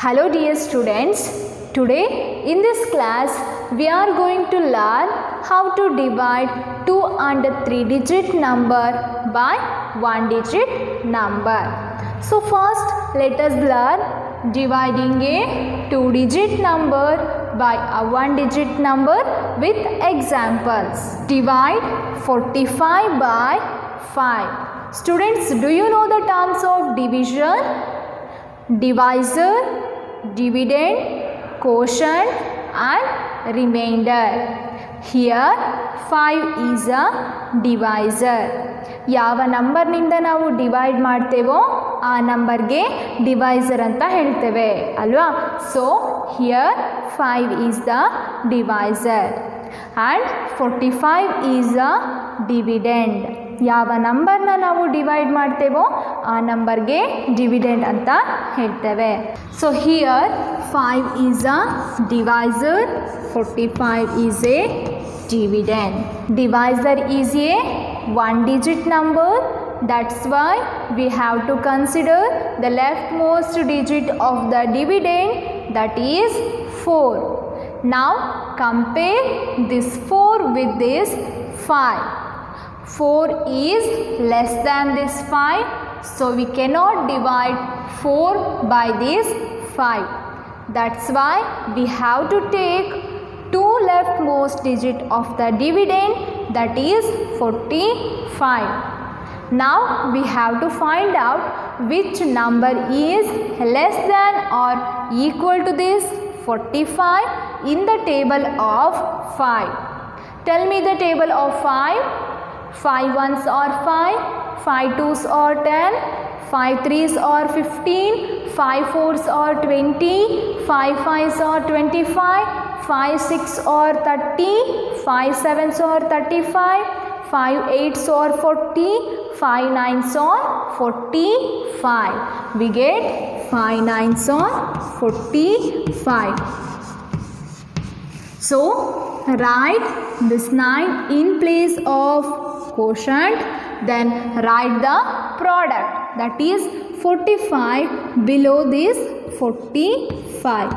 Hello dear students, today in this class we are going to learn how to divide 2 and 3 digit number by 1 digit number. So first let us learn dividing a 2 digit number by a 1 digit number with examples. Divide 45 by 5. Students, do you know the terms of division? Divisor, dividend, quotient and remainder. Here 5 is a divisor. ಯಾವ ನಂಬರ್ನಿಂದ ನಾವು divide ಮಾಡ್ತೇವೋ ಆ ನಂಬರ್ಗೆ divisor ಅಂತ ಹೇಳ್ತೇವೆ ಅಲ್ವಾ. So here 5 is the divisor and 45 is a dividend. ಯಾವ ನಂಬರ್ನ ನಾವು ಡಿವೈಡ್ ಮಾಡ್ತೇವೋ ಆ ನಂಬರ್ಗೆ ಡಿವಿಡೆಂಡ್ ಅಂತ ಹೇಳ್ತೇವೆ. So here 5 is a divisor, 45 is A dividend. Divisor is a 1 digit number, that's why we have to consider the leftmost digit of the dividend, that is 4. Now compare this 4 with this 5. 4 is less than this 5, so we cannot divide 4 by this 5. That's why we have to take 2 leftmost digit of the dividend, that is 45. Now we have to find out which number is less than or equal to this 45 in the table of 5. Tell me the table of 5. 5 ones are 5, 5 twos are 10, 5 threes are 15, 5 fours are 20, 5 fives are 25, 5 6 or 30, 5 7s or 35, 5 8s or 40, 5 9s or 45. We get 5 9s or 45. So write this 9 in place of quotient, then write the product, that is 45 below this 45.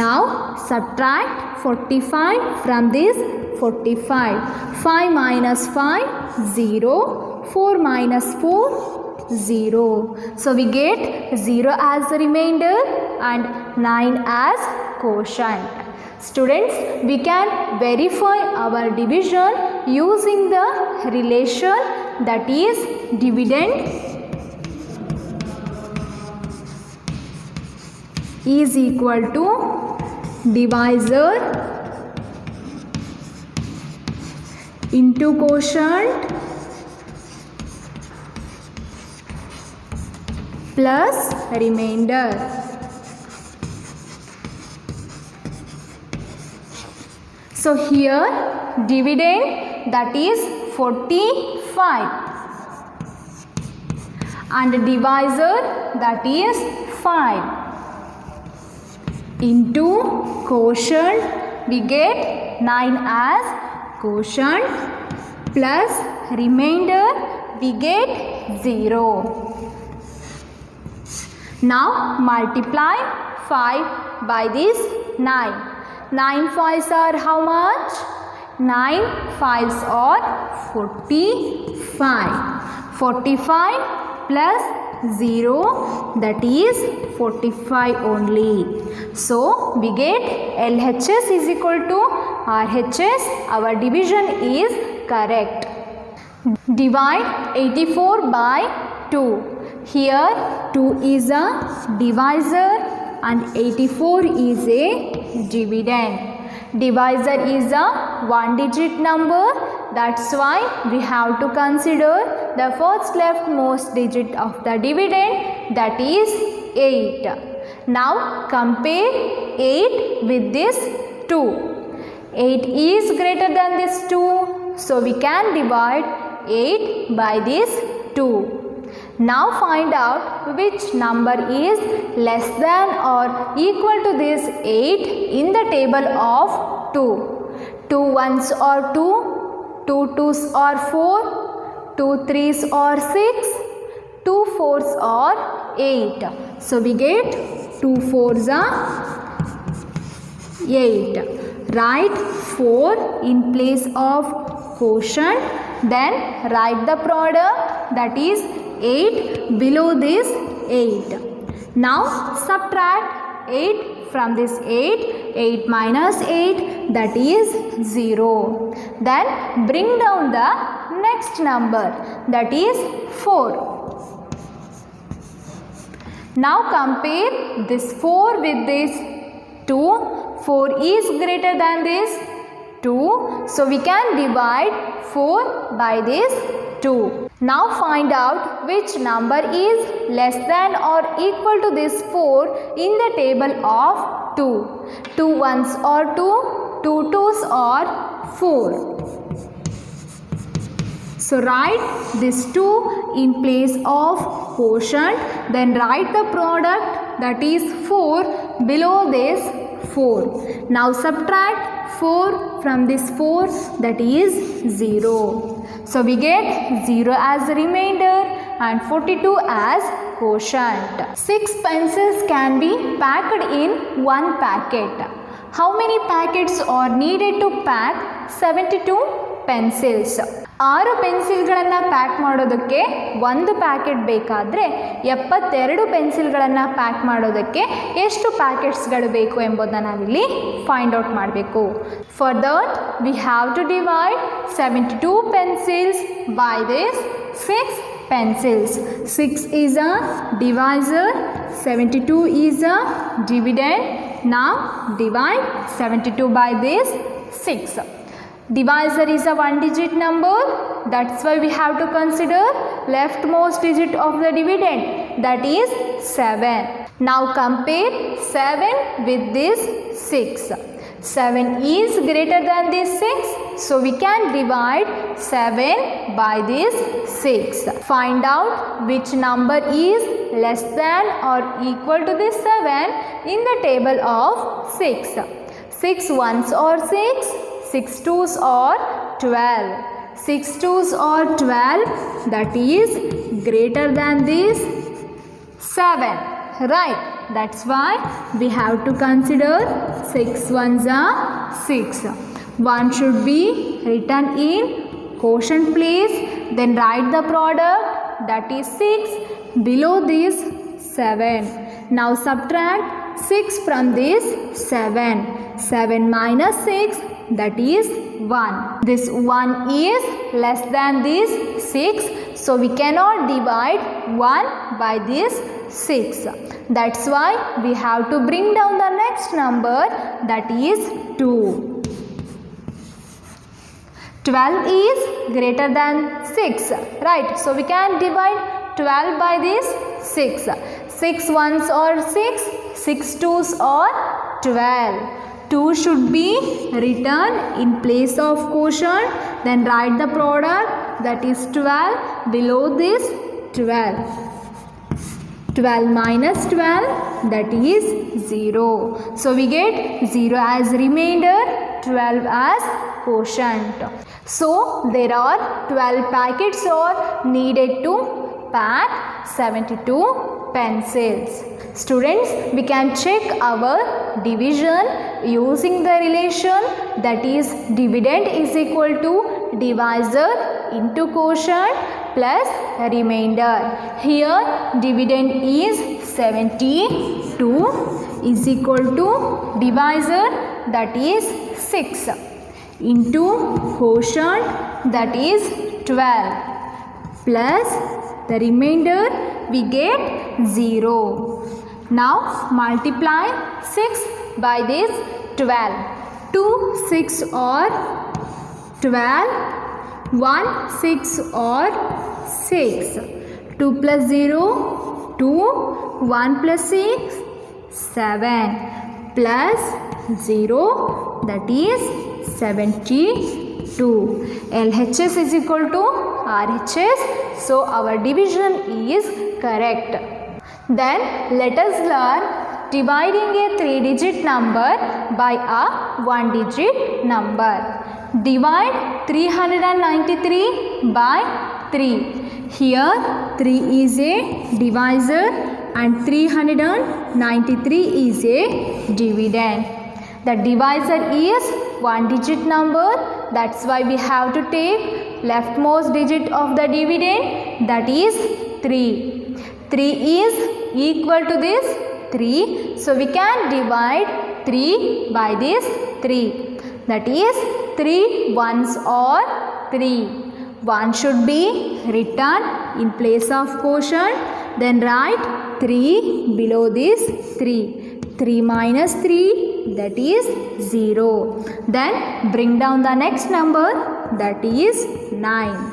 Now subtract 45 from this 45. 5 minus 5, 0. 4 minus 4, 0. So we get 0 as the remainder and 9 as quotient. Students, we can verify our division using the relation, that is dividend is equal to divisor into quotient plus remainder. So here dividend, that is 45, and divisor, that is 5, into quotient we get 9 as quotient plus remainder we get 0. Now multiply 5 by this 9. 9 5s are how much? 9 5s are 45. 45 plus 0, that is 45 only. So we get LHS is equal to RHS. Our division is correct. Divide 84 by 2. Here 2 is a divisor and 84 is a dividend. Divisor is a 1 digit number, that's why we have to consider the first leftmost digit of the dividend, that is 8. Now compare 8 with this 2. 8 is greater than this 2, so we can divide 8 by this 2. Now find out which number is less than or equal to this 8 in the table of 2. 2 ones are 2, 2 twos are 4, 2 threes are 6, 2 fours are 8. So we get 2 4s are 8. Write 4 in place of quotient, then write the product, that is 8 below this 8. Now subtract 8 from this 8. 8 minus 8, that is 0. Then bring down the next number, that is 4. Now compare this 4 with this 2. 4 is greater than this 2. So we can divide 4 by this 2. Now find out which number is less than or equal to this 4 in the table of 2. 2 ones or 2, 2 twos or 4. So write this 2 in place of quotient, then write the product, that is 4 below this 4. Now subtract 4 from this 4, that is 0. So we get 0 as remainder and 42 as quotient. 6 pencils can be packed in one packet. How many packets are needed to pack 72 pencils? 6 ಪೆನ್ಸಿಲ್ಗಳನ್ನು pack ಮಾಡೋದಕ್ಕೆ ಒಂದು packet ಬೇಕಾದರೆ 72 ಪೆನ್ಸಿಲ್ಗಳನ್ನು pack ಮಾಡೋದಕ್ಕೆ ಎಷ್ಟು ಪ್ಯಾಕೆಟ್ಸ್ಗಳು ಬೇಕು ಎಂಬುದನ್ನು ನಾವಿಲ್ಲಿ find out ಮಾಡಬೇಕು. For that we have to divide 72 pencils by this 6 pencils. 6 is a divisor, 72 is a dividend. Now divide 72 by this 6. Divisor is a 1-digit number, that's why we have to consider leftmost digit of the dividend, that is 7. Now compare 7 with this 6. 7 is greater than this 6, so we can divide 7 by this 6. Find out which number is less than or equal to this 7 in the table of 6. 6 ones or 6, 6 twos or 12. 6 twos or 12, that is greater than this 7. Right, that's why we have to consider 6 ones are 6. 1 should be written in quotient place, then write the product, that is 6 below this 7. Now subtract 6 from this 7. 7 minus 6, that is 1. This 1 is less than this 6, so we cannot divide 1 by this 6. That's why we have to bring down the next number, that is 2. 12 is greater than 6, right? So we can divide 12 by this 6. 6 ones or 6, 6 twos or 12. 2 should be written in place of quotient, then write the product, that is 12 below this 12. 12 minus 12, that is 0. So we get 0 as remainder, 12 as quotient. So there are 12 packets are needed to pack 72 pencils. Students, we can check our division using the relation, that is dividend is equal to divisor into quotient plus remainder. Here dividend is 72 is equal to divisor, that is 6, into quotient, that is 12, plus the remainder we get 0. Now multiply 6 by this 12. 2 6 or 12, 1 6 or 6. 2 plus 0, 2, 1 plus 6, 7, plus 0, that is 72. LHS is equal to RHS, so our division is correct. Then let us learn dividing a 3-digit number by a 1-digit number. Divide 393 by 3. Here 3 is a divisor, and 393 is a dividend. The divisor is one digit number, that's why we have to take leftmost digit of the dividend, that is 3. 3 is equal to this 3, so we can divide 3 by this 3, that is 3 ones or 3. 1 should be written in place of quotient, then write 3 below this 3. 3 minus 3, that is 0. Then bring down the next number, that is 9.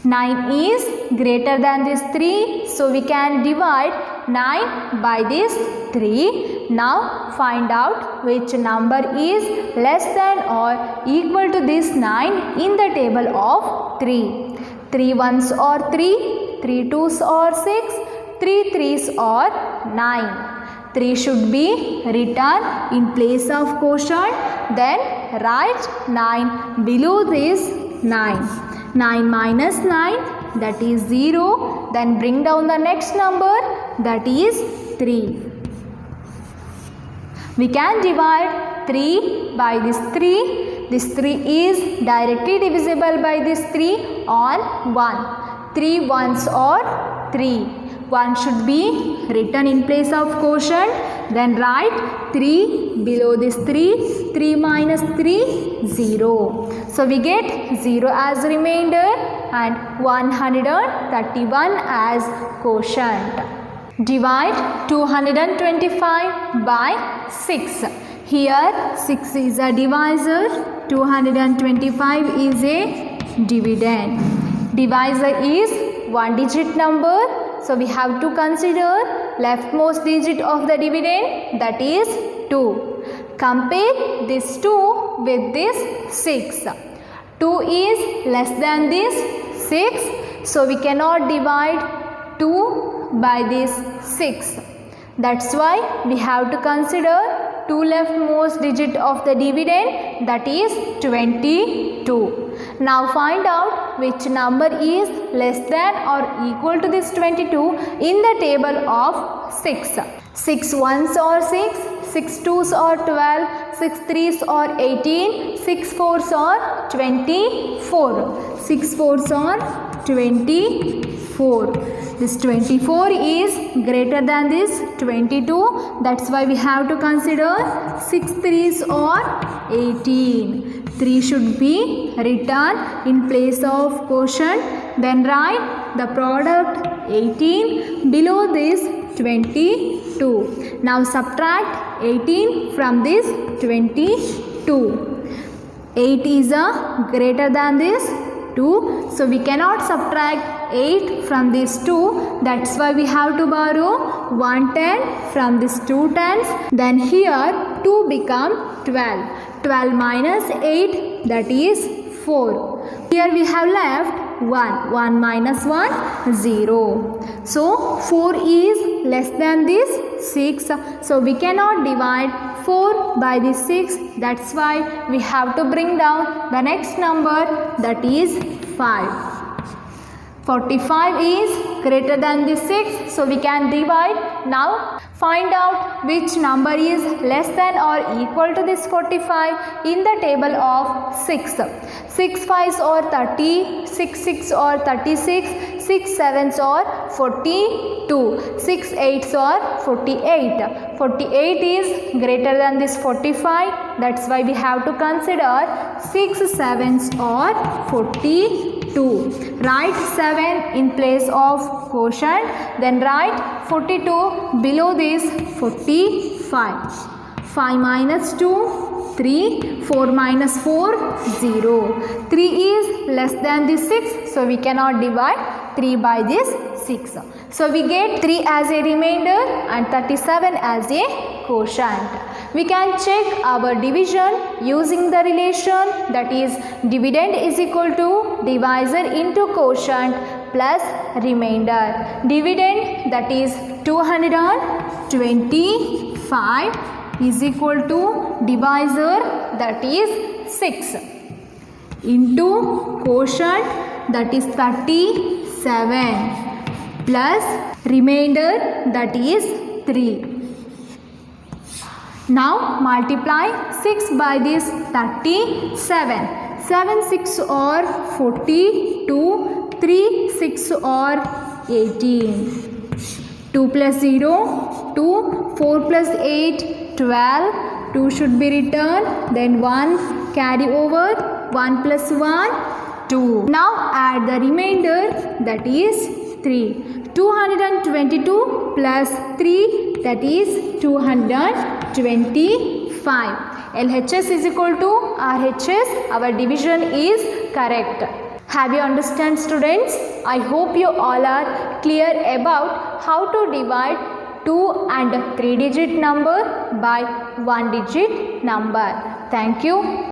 9 is greater than this 3, so we can divide 9 by this 3. Now find out which number is less than or equal to this 9 in the table of 3. 3 ones or 3, 3 twos or 6, 3 threes or 9. 3 should be written in place of quotient, then write 9 below this 9. 9 minus 9, that is 0. Then bring down the next number, that is 3. We can divide 3 by this 3. This 3 is directly divisible by this 3 on 1. 3 ones or 3. 1 should be written in place of quotient, then write 3 below this 3. 3 minus 3, 0. So we get 0 as remainder and 131 as quotient. Divide 225 by 6. Here 6 is a divisor, 225 is a dividend. Divisor is one digit number, so we have to consider leftmost digit of the dividend, that is 2. Compare this 2 with this 6. 2 is less than this 6, so we cannot divide 2 by this 6. That's why we have to consider 2 leftmost digit of the dividend, that is 22. Now find out which number is less than or equal to this 22 in the table of 6. 6 ones or 6, 6 twos or 12, 6 threes or 18, 6 fours or 24. 6 fours or 24. This 24 is greater than this 22. That's why we have to consider 6 threes or 18. 3 should be written in place of quotient. Then write the product 18 below this 22. Now subtract 18 from this 22. 8 is greater than this 2. So we cannot subtract 8 from this 2. That's why we have to borrow 1 10 from this 2 tens. Then here 2 become 12. 12 minus 8, that is 4. Here we have left 1. 1 minus 1, 0. So 4 is less than this 6. So we cannot divide 4 by this 6. That's why we have to bring down the next number, that is 5. 45 is greater than this 6. So we can divide. Now find out which number is less than or equal to this 45 in the table of 6. 6 fives or 30, 6 six or 36, 6 sevens or 42, 6 eights or 48. 48 is greater than this 45. That's why we have to consider 6 sevens or 42. Write 7 in place of quotient, then write 42 below this 45. 5 minus 2, 3. 4 minus 4, 0. 3 is less than this 6, so we cannot divide 3 by this 6. So we get 3 as a remainder and 37 as a quotient. We can check our division using the relation, that is dividend is equal to divisor into quotient plus remainder. Dividend, that is 225, is equal to divisor, that is 6, into quotient, that is 37. plus remainder that is 3. Now multiply 6 by this 37. 7 6 or 42, 3 6 or 18. 2 plus 0, 2, 4 plus 8, 12. 2 should be returned, then 1 carry over, 1 plus 1, 2. Now add the remainder that is 3. 222 plus 3 that is 225. LHS is equal to RHS. Our division is correct. Have you understand, students? I hope you all are clear about how to divide 2 and 3 digit number by 1 digit number. Thank you.